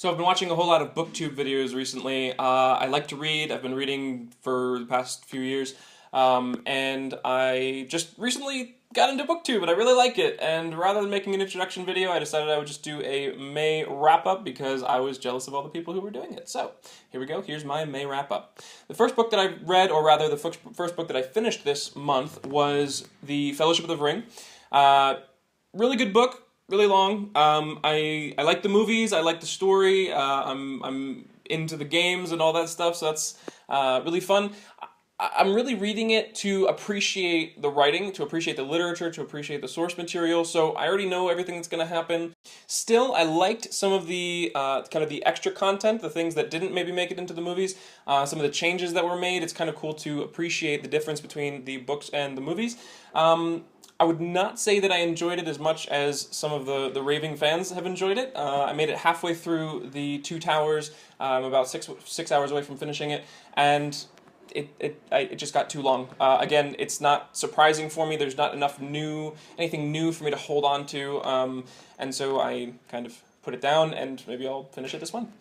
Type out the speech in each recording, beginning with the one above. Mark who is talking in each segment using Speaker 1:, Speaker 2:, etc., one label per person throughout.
Speaker 1: So I've been watching a whole lot of BookTube videos recently. I like to read. I've been reading for the past few years. And I just recently got into BookTube and I really like it. And rather than making an introduction video, I decided I would just do a May wrap-up because I was jealous of all the people who were doing it. So here we go. Here's my May wrap-up. The first book that I read, or rather the first book that I finished this month, was The Fellowship of the Ring. Really good book. Really long. I like the movies. I like the story. I'm into the games and all that stuff. So that's really fun. I'm really reading it to appreciate the writing, to appreciate the literature, to appreciate the source material. So I already know everything that's going to happen. Still, I liked some of the kind of the extra content, the things that didn't maybe make it into the movies, some of the changes that were made. It's kind of cool to appreciate the difference between the books and the movies. I would not say that I enjoyed it as much as some of the raving fans have enjoyed it. I made it halfway through the Two Towers. I'm about six hours away from finishing it, and it just got too long. Again, it's not surprising for me. There's not enough anything new for me to hold on to, and so I kind of put it down, and maybe I'll finish it this one.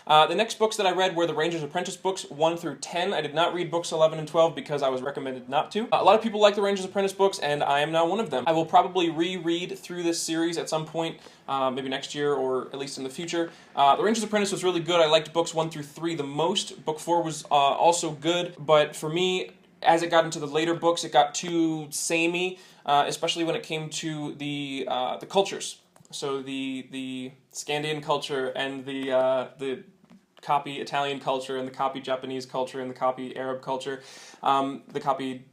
Speaker 1: The next books that I read were the Ranger's Apprentice books 1 through 10. I did not read books 11 and 12 because I was recommended not to. A lot of people like the Ranger's Apprentice books, and I am now one of them. I will probably reread through this series at some point, maybe next year or at least in the future. The Ranger's Apprentice was really good. I liked books 1 through 3 the most. Book 4 was also good, but for me, as it got into the later books, it got too samey, especially when it came to the cultures. So the Scandian culture and the copy Italian culture and the copy Japanese culture and the copy Arab culture, the copy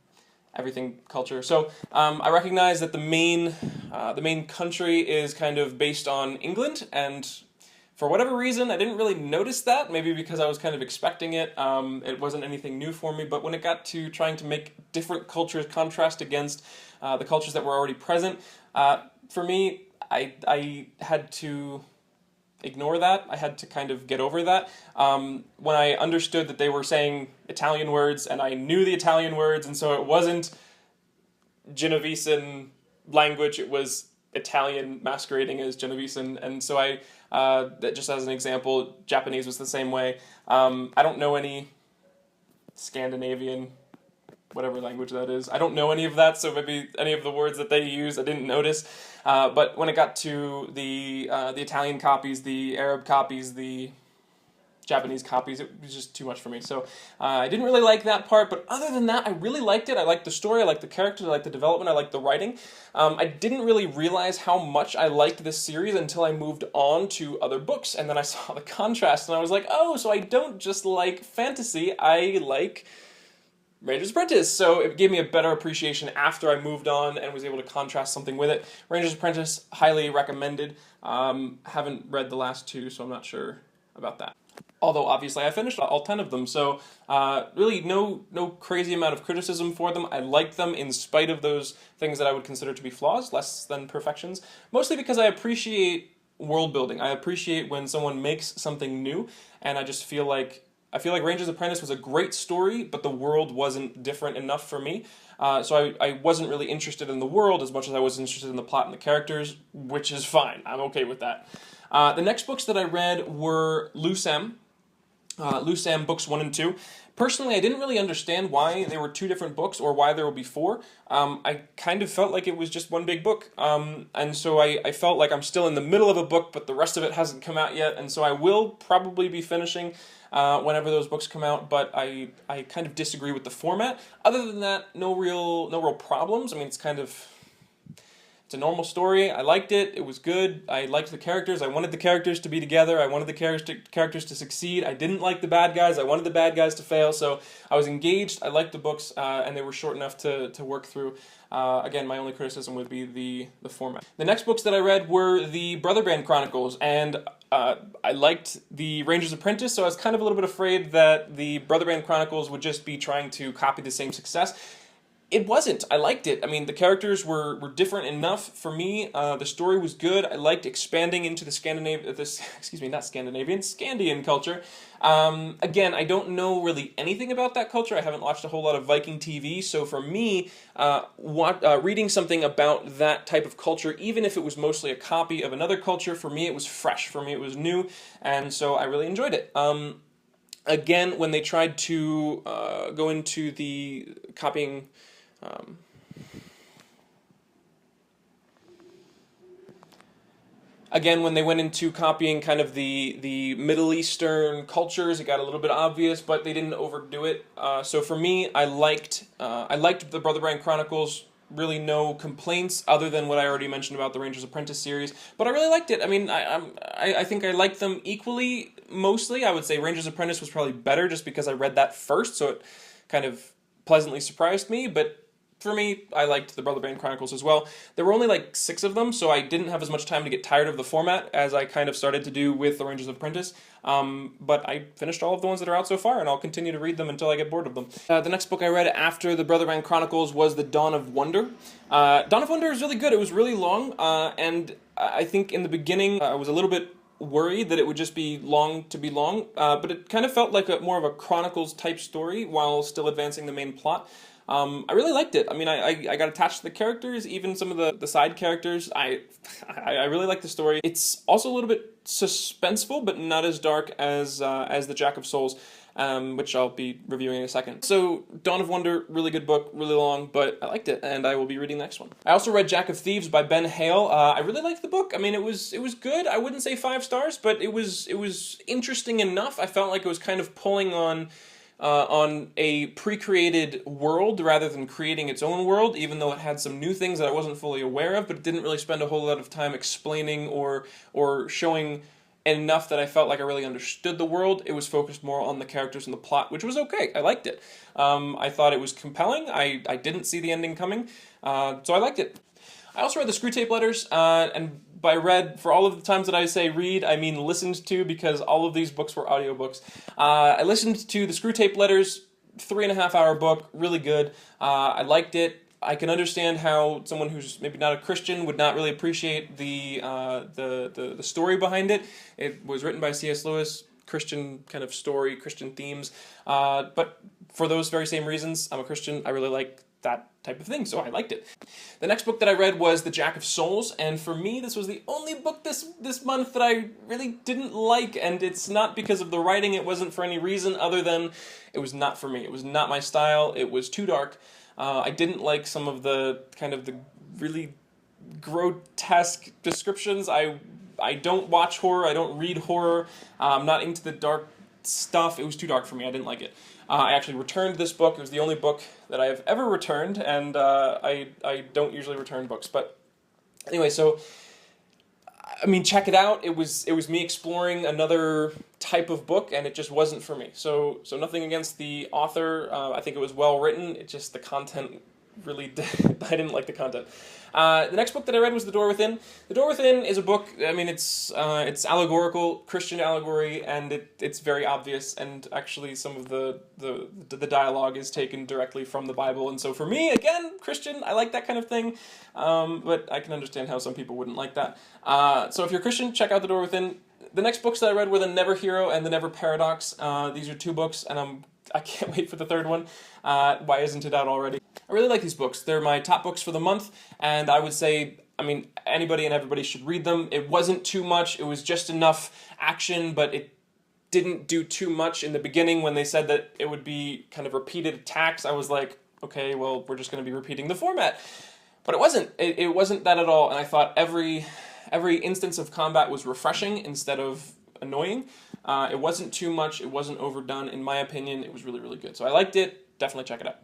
Speaker 1: everything culture. So I recognize that the main country is kind of based on England, and for whatever reason I didn't really notice that. Maybe because I was kind of expecting it. It wasn't anything new for me. But when it got to trying to make different cultures contrast against the cultures that were already present, for me, I had to ignore that. I had to kind of get over that. When I understood that they were saying Italian words, and I knew the Italian words, and so it wasn't Genovesan language, it was Italian masquerading as Genovesan, and so just as an example, Japanese was the same way. I don't know any Scandinavian, whatever language that is. I don't know any of that, so maybe any of the words that they use I didn't notice. But when it got to the Italian copies, the Arab copies, the Japanese copies, it was just too much for me. So I didn't really like that part, but other than that, I really liked it. I liked the story, I liked the characters, I liked the development, I liked the writing. I didn't really realize how much I liked this series until I moved on to other books, and then I saw the contrast, and I was like, oh, so I don't just like fantasy, I like Ranger's Apprentice. So it gave me a better appreciation after I moved on and was able to contrast something with it. Ranger's Apprentice, highly recommended. Haven't read the last 2, so I'm not sure about that. Although obviously I finished all 10 of them, so really no crazy amount of criticism for them. I like them in spite of those things that I would consider to be flaws, less than perfections. Mostly because I appreciate world building. I appreciate when someone makes something new, and I feel like Ranger's Apprentice was a great story, but the world wasn't different enough for me. So I wasn't really interested in the world as much as I was interested in the plot and the characters, which is fine. I'm okay with that. The next books that I read were Loose M books 1 and 2. Personally, I didn't really understand why there were 2 different books or why there would be 4. I kind of felt like it was just one big book, and so I felt like I'm still in the middle of a book, but the rest of it hasn't come out yet, and so I will probably be finishing whenever those books come out, but I kind of disagree with the format. Other than that, no real problems. I mean, it's a normal story. I liked it. It was good. I liked the characters. I wanted the characters to be together. I wanted the characters to succeed. I didn't like the bad guys. I wanted the bad guys to fail. So I was engaged. I liked the books, and they were short enough to work through. Again, my only criticism would be the format. The next books that I read were the Brother Band Chronicles, and I liked the Ranger's Apprentice, so I was kind of a little bit afraid that the Brother Band Chronicles would just be trying to copy the same success. It wasn't. I liked it. I mean, the characters were different enough for me. The story was good. I liked expanding into the Scandian culture. Again, I don't know really anything about that culture. I haven't watched a whole lot of Viking TV, so for me, reading something about that type of culture, even if it was mostly a copy of another culture, for me it was fresh. For me it was new, and so I really enjoyed it. Again, when they tried to go into the copying... Again, when they went into copying kind of the Middle Eastern cultures, it got a little bit obvious, but they didn't overdo it. So for me, I liked the Brother Brand Chronicles. Really no complaints other than what I already mentioned about the Ranger's Apprentice series, but I really liked it. I mean, I think I liked them equally. Mostly, I would say Ranger's Apprentice was probably better just because I read that first, so it kind of pleasantly surprised me, but for me, I liked the Brother Band Chronicles as well. There were only like 6 of them, so I didn't have as much time to get tired of the format as I kind of started to do with the Ranger's Apprentice. But I finished all of the ones that are out so far, and I'll continue to read them until I get bored of them. The next book I read after the Brother Band Chronicles was The Dawn of Wonder. Dawn of Wonder is really good. It was really long, and I think in the beginning I was a little bit worried that it would just be long to be long, but it kind of felt like more of a Chronicles type story while still advancing the main plot. I really liked it. I mean, I got attached to the characters, even some of the side characters. I really liked the story. It's also a little bit suspenseful, but not as dark as the Jack of Souls, which I'll be reviewing in a second. So, Dawn of Wonder, really good book, really long, but I liked it, and I will be reading the next one. I also read Jack of Thieves by Ben Hale. I really liked the book. I mean, it was good. I wouldn't say 5 stars, but it was interesting enough. I felt like it was kind of pulling on a pre-created world rather than creating its own world, even though it had some new things that I wasn't fully aware of, but it didn't really spend a whole lot of time explaining or showing enough that I felt like I really understood the world. It was focused more on the characters and the plot, which was okay. I liked it. I thought it was compelling. I didn't see the ending coming, so I liked it. I also read the Screwtape Letters, and by read, for all of the times that I say read, I mean listened to, because all of these books were audiobooks. I listened to the Screwtape Letters, 3.5-hour book, really good. I liked it. I can understand how someone who's maybe not a Christian would not really appreciate the story behind it. It was written by C.S. Lewis, Christian kind of story, Christian themes. But for those very same reasons, I'm a Christian. I really like that type of thing, so I liked it. The next book that I read was The Jack of Souls, and for me this was the only book this month that I really didn't like, and it's not because of the writing. It wasn't for any reason other than it was not for me. It was not my style. It was too dark. I didn't like some of the kind of the really grotesque descriptions. I don't watch horror. I don't read horror. I'm not into the dark stuff. It was too dark for me. I didn't like it. I actually returned this book. It was the only book that I have ever returned, and I don't usually return books. But anyway, so I mean, check it out. It was me exploring another type of book, and it just wasn't for me. So nothing against the author. I think it was well written. It just, the content really I didn't like the content. The next book that I read was The Door Within. The Door Within is a book, I mean, it's allegorical, Christian allegory, and it's very obvious, and actually some of the dialogue is taken directly from the Bible, and so for me, again, Christian, I like that kind of thing, but I can understand how some people wouldn't like that. So if you're Christian, check out The Door Within. The next books that I read were The Never Hero and The Never Paradox. These are 2 books, and I can't wait for the 3rd one. Why isn't it out already? I really like these books. They're my top books for the month, and I would say, I mean, anybody and everybody should read them. It wasn't too much. It was just enough action, but it didn't do too much. In the beginning, when they said that it would be kind of repeated attacks, I was like, okay, well, we're just going to be repeating the format. But it wasn't. It wasn't that at all, and I thought every instance of combat was refreshing instead of annoying. It wasn't too much. It wasn't overdone. In my opinion, it was really, really good. So I liked it. Definitely check it out.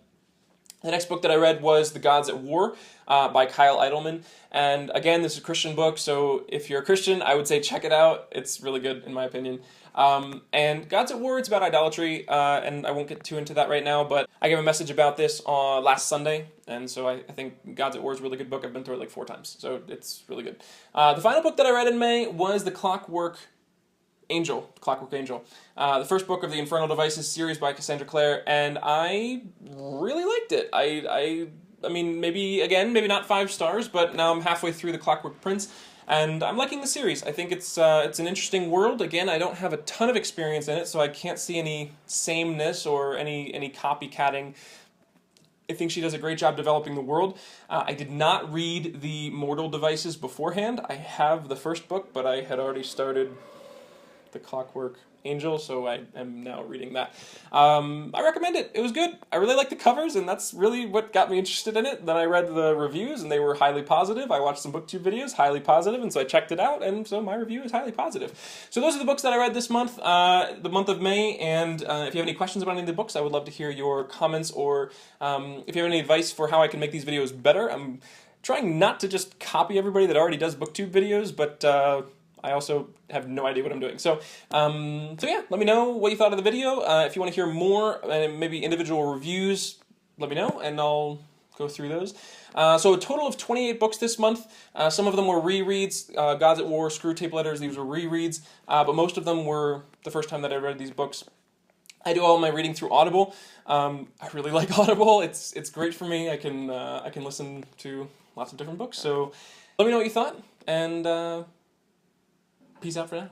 Speaker 1: The next book that I read was The Gods at War by Kyle Idleman. And again, this is a Christian book, so if you're a Christian, I would say check it out. It's really good, in my opinion. And Gods at War, it's about idolatry, and I won't get too into that right now, but I gave a message about this last Sunday, and so I think Gods at War is a really good book. I've been through it like 4 times, so it's really good. The final book that I read in May was The Clockwork Angel. The first book of the Infernal Devices series by Cassandra Clare, and I really liked it. I I mean, maybe not 5 stars, but now I'm halfway through The Clockwork Prince, and I'm liking the series. I think it's an interesting world. Again, I don't have a ton of experience in it, so I can't see any sameness or any copycatting. I think she does a great job developing the world. I did not read the Mortal Devices beforehand. I have the first book, but I had already started The Clockwork Angel, so I am now reading that. I recommend it. It was good. I really like the covers, and that's really what got me interested in it. Then I read the reviews, and they were highly positive. I watched some BookTube videos, highly positive, and so I checked it out, and so my review is highly positive. So those are the books that I read this month, the month of May, and if you have any questions about any of the books, I would love to hear your comments, or if you have any advice for how I can make these videos better. I'm trying not to just copy everybody that already does BookTube videos, but I also have no idea what I'm doing. So yeah, let me know what you thought of the video. If you want to hear more, and maybe individual reviews, let me know, and I'll go through those. So a total of 28 books this month. Some of them were rereads. Gods at War, Screwtape Letters, these were rereads, but most of them were the first time that I read these books. I do all my reading through Audible. I really like Audible. It's great for me. I can listen to lots of different books. So let me know what you thought, and peace out for now.